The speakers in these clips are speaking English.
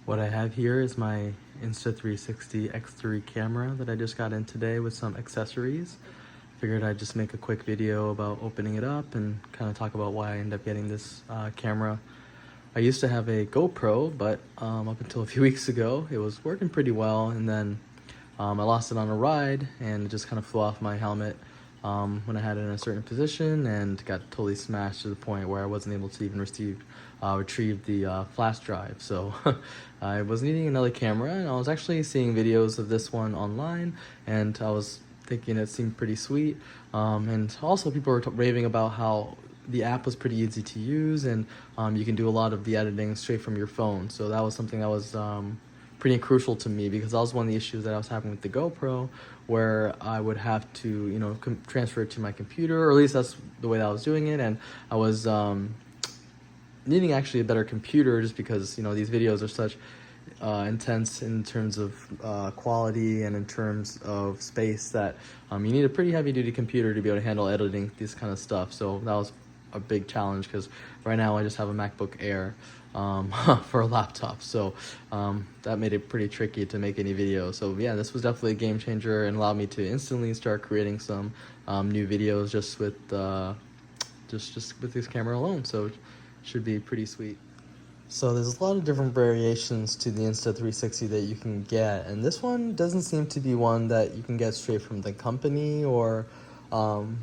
What I have here is my Insta360 X3 camera that I just got in today with some accessories. Figured I'd just make a quick video about opening it up and kind of talk about why I ended up getting this camera. I used to have a GoPro, but up until a few weeks ago, it was working pretty well, and then I lost it on a ride and it just kind of flew off my helmet when I had it in a certain position and got totally smashed to the point where I wasn't able to even retrieve the flash drive. So I was needing another camera, and I was actually seeing videos of this one online, and I was thinking it seemed pretty sweet. And also people were raving about how the app was pretty easy to use, and you can do a lot of the editing straight from your phone. So that was something that was pretty crucial to me, because that was one of the issues that I was having with the GoPro, where I would have to, transfer it to my computer, or at least that's the way that I was doing it. And I was needing actually a better computer, just because, these videos are such intense in terms of quality and in terms of space that you need a pretty heavy duty computer to be able to handle editing this kind of stuff. So that was a big challenge, because right now I just have a MacBook Air for a laptop, so that made it pretty tricky to make any videos. So yeah, this was definitely a game changer and allowed me to instantly start creating some new videos just with just with this camera alone. So it should be pretty sweet. So there's a lot of different variations to the Insta360 that you can get, and this one doesn't seem to be one that you can get straight from the company, or I'm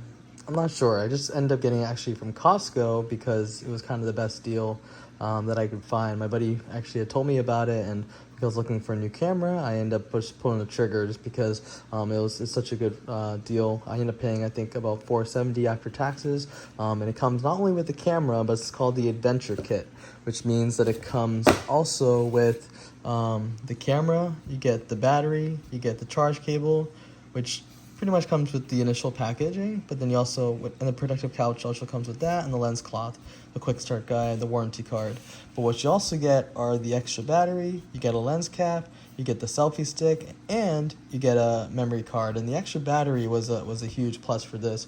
not sure. I just ended up getting it actually from Costco because it was kind of the best deal that I could find. My buddy actually had told me about it, and because I was looking for a new camera, I ended up just pulling the trigger just because it's such a good deal. I ended up paying, I think, about $470 after taxes, and it comes not only with the camera, but it's called the Adventure Kit, which means that it comes also with the camera. You get the battery, you get the charge cable, which pretty much comes with the initial packaging, but then you also, and the protective couch also comes with that, and the lens cloth, the quick start guide, the warranty card. But what you also get are the extra battery, you get a lens cap, you get the selfie stick, and you get a memory card. And the extra battery was a huge plus for this,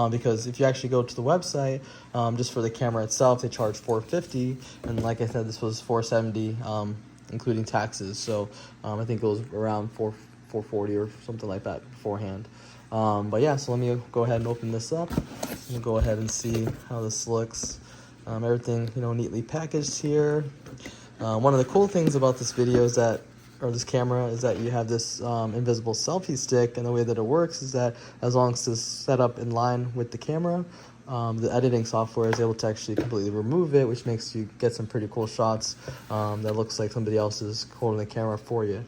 because if you actually go to the website, just for the camera itself, they charge $450, and like I said, this was $470, including taxes. So I think it was around $440 or something like that beforehand. But yeah, so let me go ahead and open this up. We'll go ahead and see how this looks. Everything, neatly packaged here. One of the cool things about this video is that, or this camera, is that you have this invisible selfie stick, and the way that it works is that as long as it's set up in line with the camera, the editing software is able to actually completely remove it, which makes you get some pretty cool shots that looks like somebody else is holding the camera for you.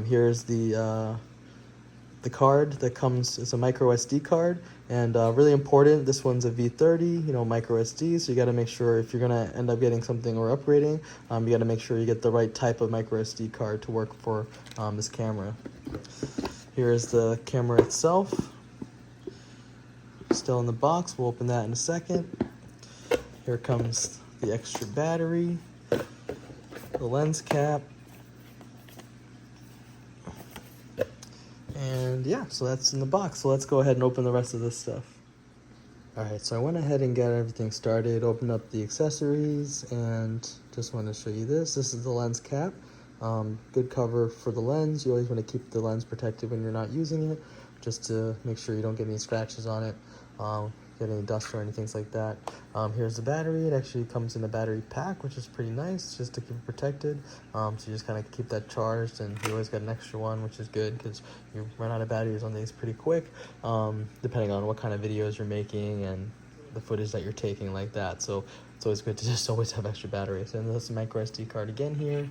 Here's the card that comes. It's a micro SD card, and really important, this one's a V30, micro SD, so you got to make sure, if you're going to end up getting something or upgrading, you got to make sure you get the right type of micro SD card to work for this camera. Here's the camera itself, still in the box. We'll open that in a second. Here comes the extra battery, the lens cap, and yeah, so that's in the box. So let's go ahead and open the rest of this stuff. Alright, so I went ahead and got everything started, opened up the accessories, and just want to show you this. This is the lens cap. Good cover for the lens. You always want to keep the lens protected when you're not using it, just to make sure you don't get any scratches on it, get any dust or anything like that. Here's the battery. It actually comes in a battery pack, which is pretty nice, just to keep it protected. So you just kind of keep that charged, and you always get an extra one, which is good, because you run out of batteries on these pretty quick, depending on what kind of videos you're making and the footage that you're taking, like that. So it's always good to just always have extra batteries. And this is a micro SD card again here.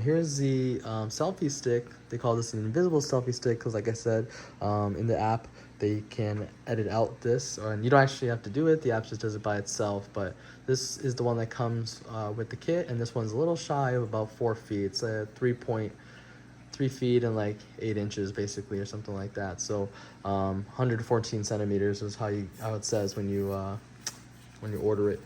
Here's the selfie stick. They call this an invisible selfie stick because, like I said, in the app, they can edit out this, and you don't actually have to do it. The app just does it by itself. But this is the one that comes with the kit, and this one's a little shy of about 4 feet. It's a 3.3 feet and like 8 inches basically, or something like that. So 114 centimeters is how it says when you order it.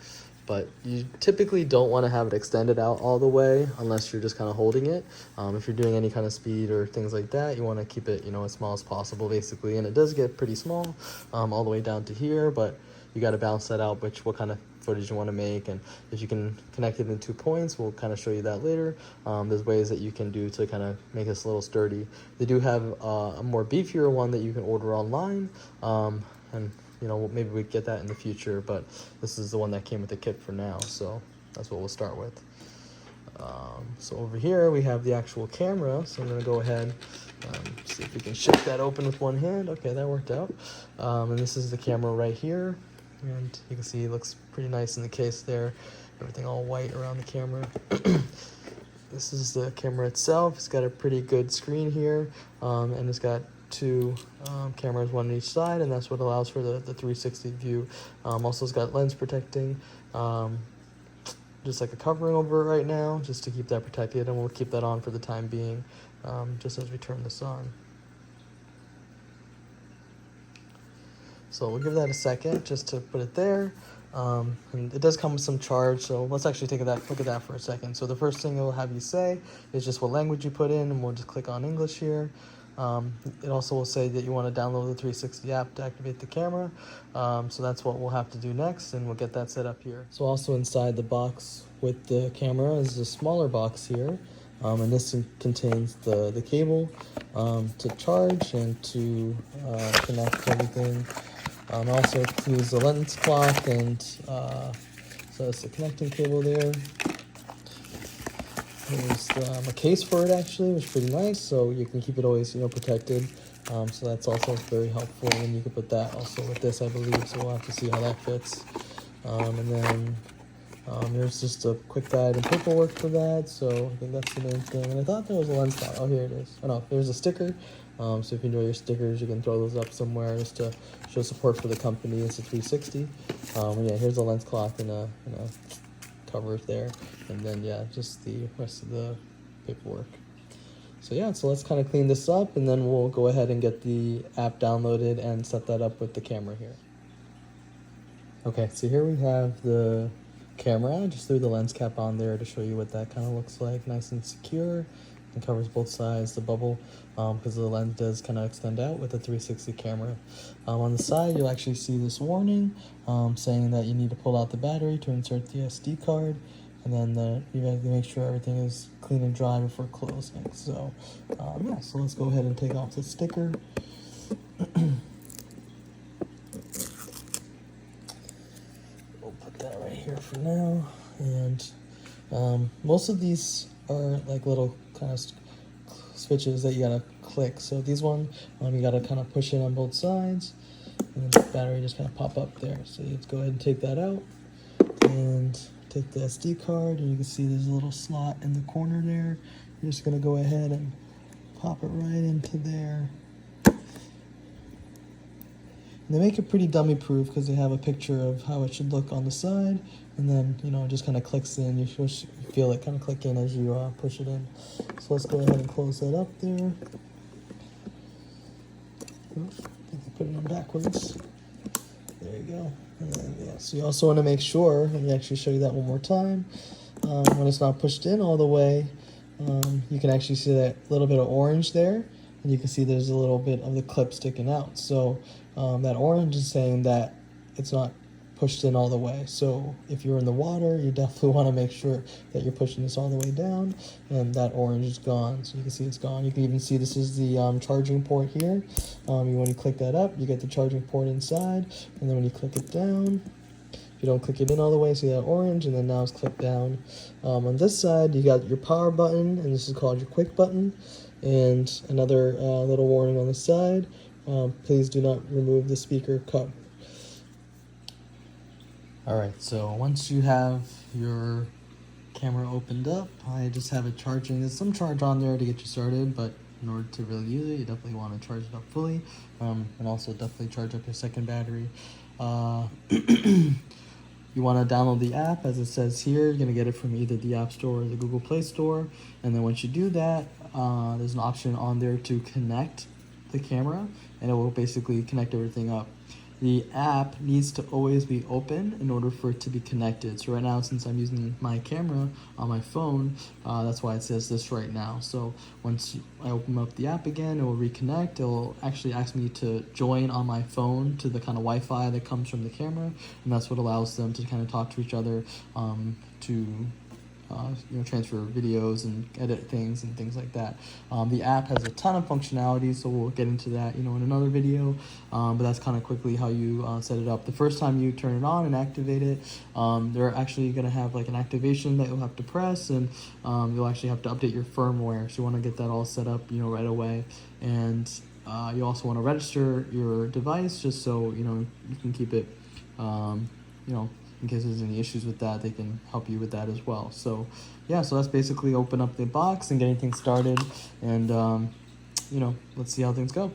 But you typically don't want to have it extended out all the way unless you're just kind of holding it. If you're doing any kind of speed or things like that, you want to keep it, as small as possible, basically. And it does get pretty small, all the way down to here, but you got to balance that out, what kind of footage you want to make, and if you can connect it in 2 points, we'll kind of show you that later. There's ways that you can do to kind of make this a little sturdy. They do have a more beefier one that you can order online, and you know, maybe we get that in the future, but this is the one that came with the kit for now, so that's what we'll start with. So over here we have the actual camera, so I'm going to go ahead, see if we can shift that open with one hand. Okay, that worked out. And this is the camera right here, and you can see it looks pretty nice in the case there, everything all white around the camera. This is the camera itself. It's got a pretty good screen here, and it's got 2 cameras, one on each side, and that's what allows for the 360 view. Also it's got lens protecting, just like a covering over it right now, just to keep that protected, and we'll keep that on for the time being, just as we turn this on. So we'll give that a second just to put it there. And it does come with some charge, so let's actually take a look at that for a second. So the first thing it will have you say is just what language you put in, and we'll just click on English here. It also will say that you want to download the 360 app to activate the camera. So that's what we'll have to do next, and we'll get that set up here. So also inside the box with the camera is a smaller box here, and this contains the cable to charge and to connect everything. Also includes the lens cloth, and so it's the connecting cable there. There's a case for it actually, which is pretty nice, so you can keep it always, you know, protected. So that's also very helpful, and you can put that also with this, I believe. So we'll have to see how that fits. And then there's just a quick guide and paperwork for that. So I think that's the main thing. And I thought there was a lens cloth. Oh, here it is. Oh no, there's a sticker. So if you enjoy your stickers, you can throw those up somewhere just to show support for the company. Insta360. And yeah, here's a lens cloth and a cover there, and then yeah, just the rest of the paperwork. So yeah, so let's kind of clean this up, and then we'll go ahead and get the app downloaded and set that up with the camera here. Okay, so here we have the camera. I just threw the lens cap on there to show you what that kind of looks like, nice and secure, and covers both sides, the bubble, because the lens does kind of extend out with the 360 camera. On the side, you'll actually see this warning saying that you need to pull out the battery to insert the SD card, and then you have to make sure everything is clean and dry before closing. So yeah, so let's go ahead and take off the sticker. We'll put that right here for now, and most of these are like little kind of switches that you gotta click. So these one, you gotta kind of push it on both sides, and the battery just kind of pop up there. So you just go ahead and take that out, and take the SD card, and you can see there's a little slot in the corner there. You're just gonna go ahead and pop it right into there. And they make it pretty dummy proof because they have a picture of how it should look on the side, and then, you know, it just kind of clicks in. You feel it kind of click in as you push it in. So let's go ahead and close that up there. Oops, I think I put it on backwards. There you go. And then, yeah, so you also want to make sure, let me actually show you that one more time, when it's not pushed in all the way, you can actually see that little bit of orange there, and you can see there's a little bit of the clip sticking out. So that orange is saying that it's not pushed in all the way. So if you're in the water, you definitely want to make sure that you're pushing this all the way down, and that orange is gone. So you can see it's gone. You can even see this is the charging port here. When you click that up, you get the charging port inside, and then when you click it down, if you don't click it in all the way, see that orange, and then now it's clicked down. On this side, you got your power button, and this is called your quick button, and another little warning on the side. Please do not remove the speaker cover. Alright, so once you have your camera opened up, I just have it charging. There's some charge on there to get you started, but in order to really use it, you definitely want to charge it up fully, and also definitely charge up your second battery. You want to download the app, as it says here. You're going to get it from either the App Store or the Google Play Store, and then once you do that, there's an option on there to connect the camera, and it will basically connect everything up. the app needs to always be open in order for it to be connected. So right now, since I'm using my camera on my phone, that's why it says this right now. So once I open up the app again, it will reconnect. It will actually ask me to join on my phone to the kind of Wi-Fi that comes from the camera, and that's what allows them to kind of talk to each other, to transfer videos and edit things and things like that. The app has a ton of functionality, so we'll get into that, in another video. But that's kind of quickly how you set it up. The first time you turn it on and activate it, they're actually going to have like an activation that you'll have to press, and you'll actually have to update your firmware. So you want to get that all set up, right away. And you also want to register your device just so you can keep it, in case there's any issues with that, they can help you with that as well. So yeah, so that's basically open up the box and getting things started, and let's see how things go.